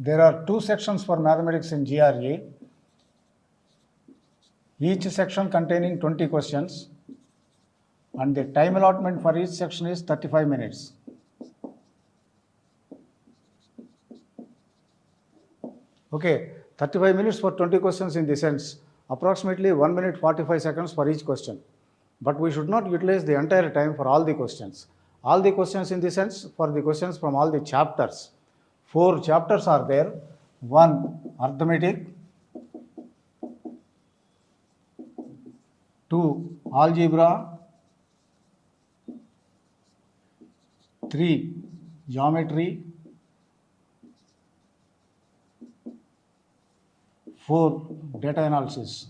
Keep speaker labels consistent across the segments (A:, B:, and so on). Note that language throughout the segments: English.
A: There are 2 sections for mathematics in GRE, each section containing 20 questions, and the time allotment for each section is 35 minutes. Okay, 35 minutes for 20 questions in the sense, approximately 1 minute 45 seconds for each question. But we should not utilize the entire time for all the questions. All the questions in the sense, for the questions from all the chapters. 4 chapters are there. 1, arithmetic. 2, algebra. 3, geometry. 4, data analysis.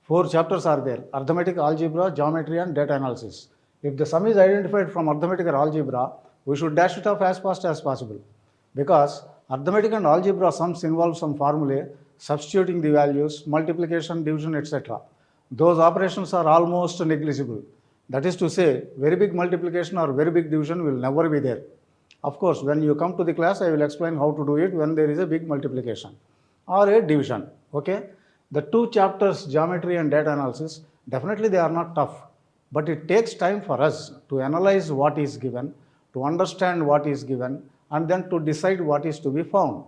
A: Four chapters are there: arithmetic, algebra, geometry, and data analysis. If the sum is identified from arithmetic or algebra, we should dash it off as fast as possible, because arithmetic and algebra sums involve some formulae, substituting the values, multiplication, division, etc. Those operations are almost negligible. That is to say, very big multiplication or very big division will never be there. Of course, when you come to the class, I will explain how to do it when there is a big multiplication or a division. Okay? The 2 chapters, geometry and data analysis, definitely they are not tough, but it takes time for us to analyze what is given, to understand what is given, and then to decide what is to be found.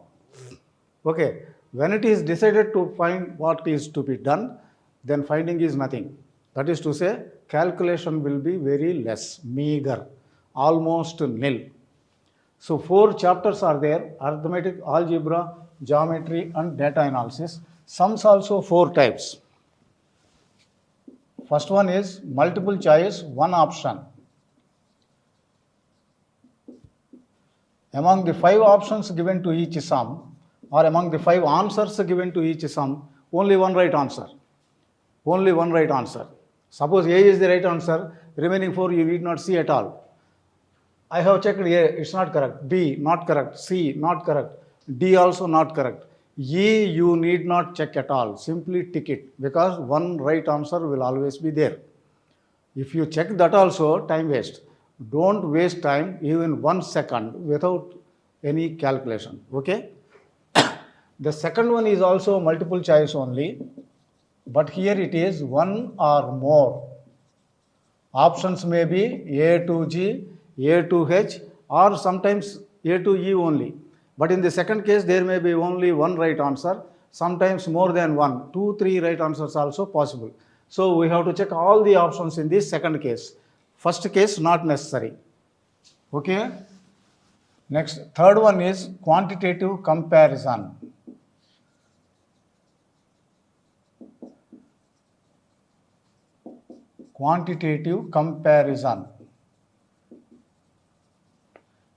A: Okay, when it is decided to find what is to be done, then finding is nothing. That is to say, calculation will be very less, meager, almost nil. So 4 chapters are there: arithmetic, algebra, geometry, and data analysis. Sums also 4 types. First one is multiple choice, one option. Among the 5 options given to each sum, or among the 5 answers given to each sum, only one right answer. Only one right answer. Suppose A is the right answer, remaining 4 you need not see at all. I have checked A, it's not correct. B, not correct. C, not correct. D also not correct. E, you need not check at all. Simply tick it, because one right answer will always be there. If you check that also, time waste. Don't waste time even 1 second without any calculation. Okay? The second one is also multiple choice only, but here it is 1 or more. Options may be A to G, A to H, or sometimes A to E only. But in the second case, there may be only one right answer, sometimes more than 1, 2, 3 right answers also possible. So we have to check all the options in the second case. First case, not necessary. Okay? Next, third one is quantitative comparison. Quantitative comparison.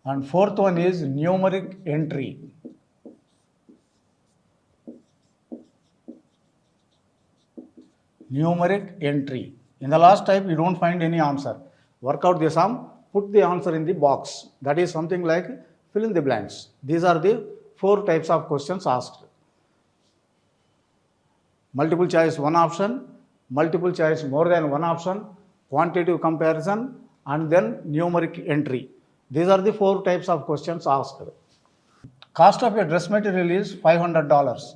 A: And fourth one is numeric entry. Numeric entry. In the last type, you don't find any answer. Work out the sum, put the answer in the box. That is something like fill in the blanks. These are the 4 types of questions asked. Multiple choice, one option. Multiple choice, more than one option. Quantitative comparison, and then numeric entry. These are the 4 types of questions asked. Cost of a dress material is $500.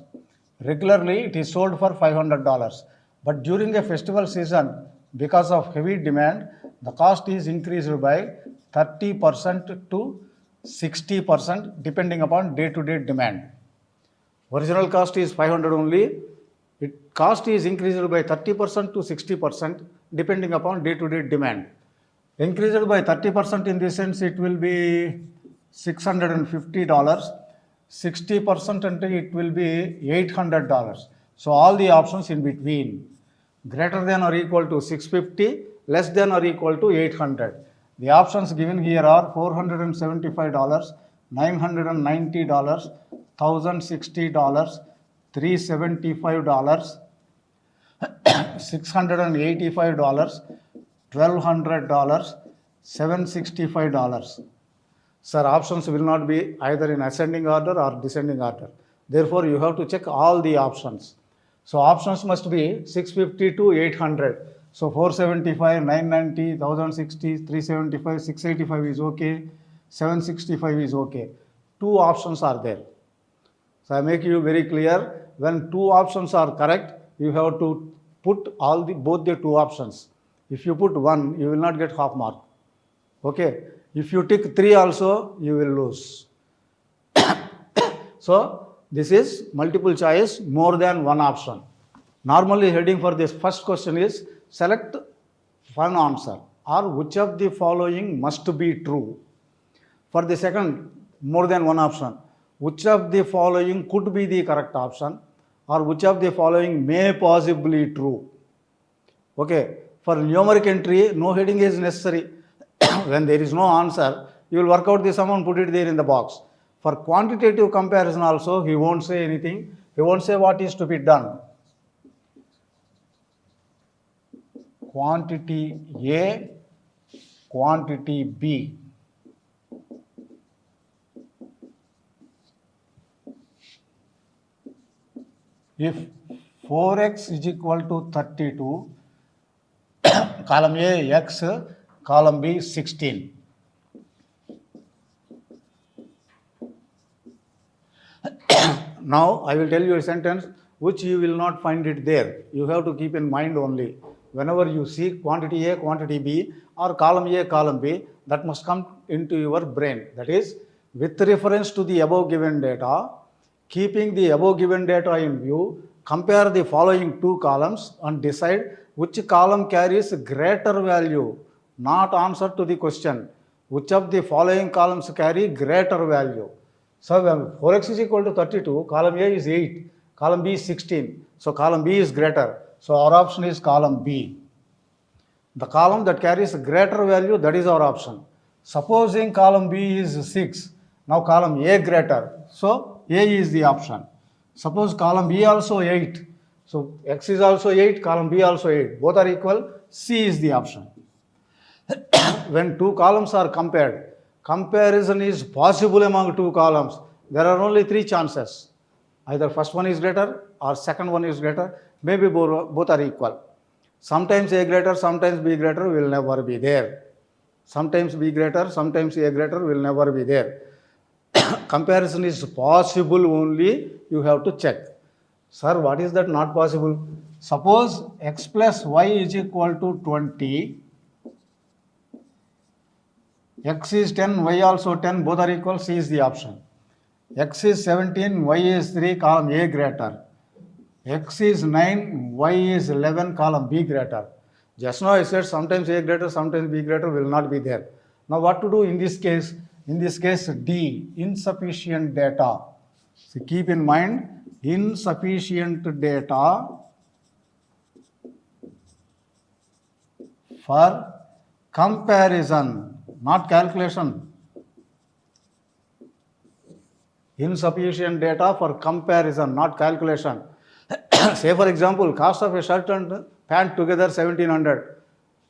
A: Regularly, it is sold for $500. But during a festival season, because of heavy demand, the cost is increased by 30% to 60% depending upon day-to-day demand. Original cost is 500 only. Cost is increased by 30% to 60% depending upon day-to-day demand. Increased by 30% in this sense, it will be $650. 60% until it will be $800. So all the options in between, greater than or equal to 650, less than or equal to 800. The options given here are $475, $990, $1,060, $375, $685, $1,200, $765. Sir, options will not be either in ascending order or descending order. Therefore, you have to check all the options. So options must be 650 to 800. So 475, 990, 1060, 375, 685 is okay, 765 is okay. Two options are there. So I make you very clear, when two options are correct, you have to put both the two options. If you put one, you will not get half mark. Okay. If you tick 3 also, you will lose. So this is multiple choice, more than one option. Normally heading for this first question is select one answer or which of the following must be true. For the second, more than one option, which of the following could be the correct option or which of the following may possibly true. Okay, for numeric entry, no heading is necessary. When there is no answer, you will work out the sum and put it there in the box. For quantitative comparison also, he won't say anything. He won't say what is to be done. Quantity A, quantity B. If 4x is equal to 32, column A x, column B 16. Now I will tell you a sentence which you will not find it there. You have to keep in mind only. Whenever you see quantity A, quantity B, or column A, column B, that must come into your brain. That is, with reference to the above given data, keeping the above given data in view, compare the following two columns and decide which column carries greater value, not answer to the question. Which of the following columns carry greater value? So when 4x is equal to 32, column A is 8, column B is 16. So column B is greater. So our option is column B. The column that carries greater value, that is our option. Supposing column B is 6, now column A greater. So A is the option. Suppose column B also 8. So X is also 8, column B also 8. Both are equal. C is the option. When two columns are compared, comparison is possible among two columns. There are only three chances. Either first one is greater or second one is greater. Maybe both are equal. Sometimes A greater, sometimes B greater will never be there. Sometimes B greater, sometimes A greater will never be there. Comparison is possible only, you have to check. Sir, what is that not possible? Suppose x plus y is equal to 20. X is 10, y also 10, both are equal, C is the option. X is 17, y is 3, column A greater. X is 9, y is 11, column B greater. Just now I said sometimes A greater, sometimes B greater will not be there. Now what to do in this case? In this case, D, insufficient data. So keep in mind, insufficient data for comparison, not calculation. Insufficient data for comparison, not calculation. Say for example, cost of a shirt and pant together 1700.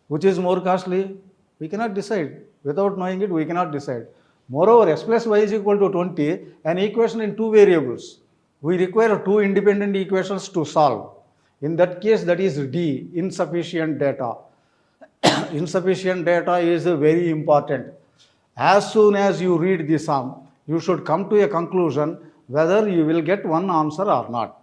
A: Which is more costly? We cannot decide. Without knowing it, we cannot decide. Moreover, x plus y is equal to 20, an equation in two variables. We require two independent equations to solve. In that case, that is D, insufficient data. Insufficient data is very important. As soon as you read the sum, you should come to a conclusion whether you will get one answer or not.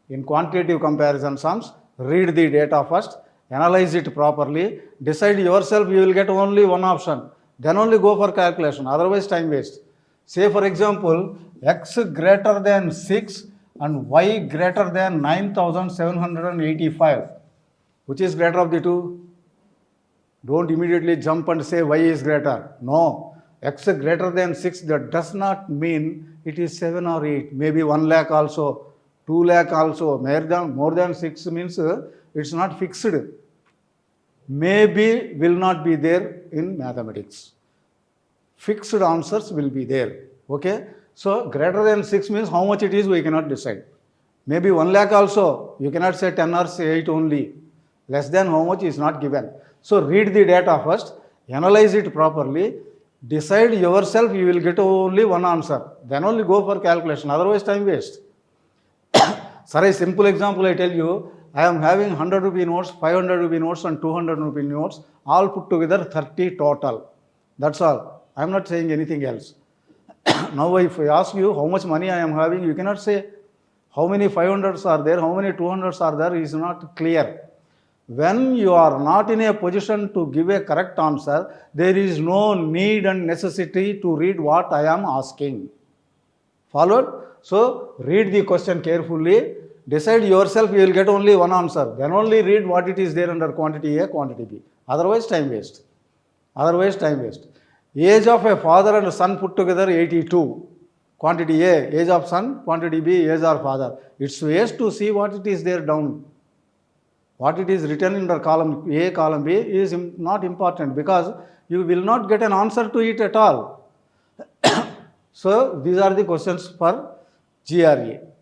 A: In quantitative comparison sums, read the data first, analyze it properly, decide yourself you will get only one option. Then only go for calculation, otherwise time waste. Say for example, x greater than 6 and y greater than 9785. Which is greater of the two? Don't immediately jump and say y is greater. No, x greater than 6, that does not mean it is 7 or 8. Maybe 1 lakh also, 2 lakh also. More than 6 means it's not fixed. Maybe will not be there in mathematics. Fixed answers will be there. Okay. So greater than 6 means how much it is we cannot decide. Maybe 1 lakh also, you cannot say 10 or say 8 only. Less than how much is not given. So read the data first, analyze it properly, decide yourself you will get only one answer. Then only go for calculation, otherwise time waste. Sir, a simple example I tell you, I am having 100 rupee notes, 500 rupee notes and 200 rupee notes, all put together 30 total. That's all. I am not saying anything else. Now if I ask you how much money I am having, you cannot say how many 500s are there, how many 200s are there, is not clear. When you are not in a position to give a correct answer, there is no need and necessity to read what I am asking. Followed? So read the question carefully, decide yourself, you will get only one answer. Then only read what it is there under quantity A, quantity B. Otherwise time waste. Otherwise time waste. Age of a father and son put together 82. Quantity A, age of son, quantity B, age of father. It's waste to see what it is there down. What it is written in the column A, column B is not important, because you will not get an answer to it at all. So these are the questions for GRE.